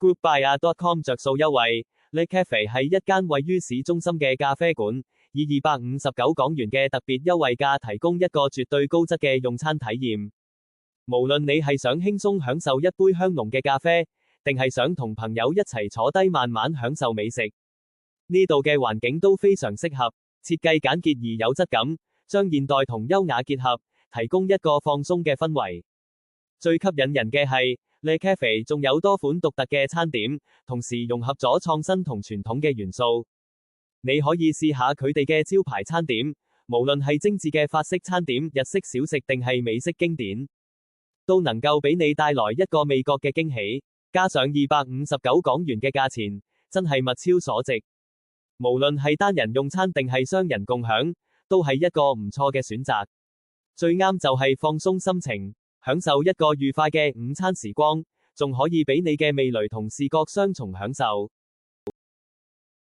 Groupbuyer.com 着數優惠。Le Cafe 係一間位於市中心嘅咖啡館，以259港元嘅特別優惠價提供一個絕對高質嘅用餐體驗。無論你係想輕鬆享受一杯香濃嘅咖啡，定係想同朋友一齊坐低慢慢享受美食，呢度嘅環境都非常適合，設計簡潔而有質感，將現代同優雅結合，提供一個放鬆嘅氛圍。最吸引人嘅係Le Cafe 仲有多款獨特嘅餐點，同時融合咗創新同傳統嘅元素。你可以試下佢哋嘅招牌餐點，無論係精緻嘅法式餐點、日式小食定係美式經典，都能夠俾你帶來一個味覺嘅驚喜。加上259港元嘅價錢，真係物超所值。無論係單人用餐定係雙人共享，都係一個唔錯嘅選擇。最啱就係放鬆心情，享受一個愉快嘅午餐時光，仲可以俾你嘅味蕾同視覺雙重享受。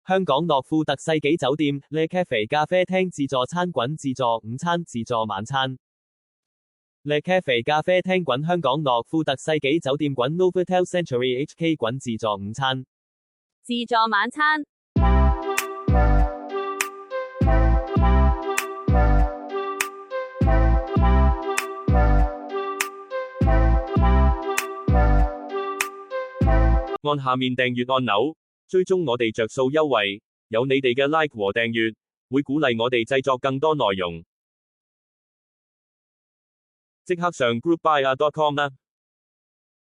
香港諾富特世紀酒店 Le Cafe 咖啡廳自助餐館、自助午餐、自助晚餐。Le Cafe 咖啡廳館香港諾富特世紀酒店館 Novotel Century HK 館自助午餐、自助晚餐。按下面訂閱按鈕，追蹤我哋着數優惠，有你哋嘅 like 和訂閱，會鼓勵我哋製作更多內容。即刻上 groupbuyer.com 啦！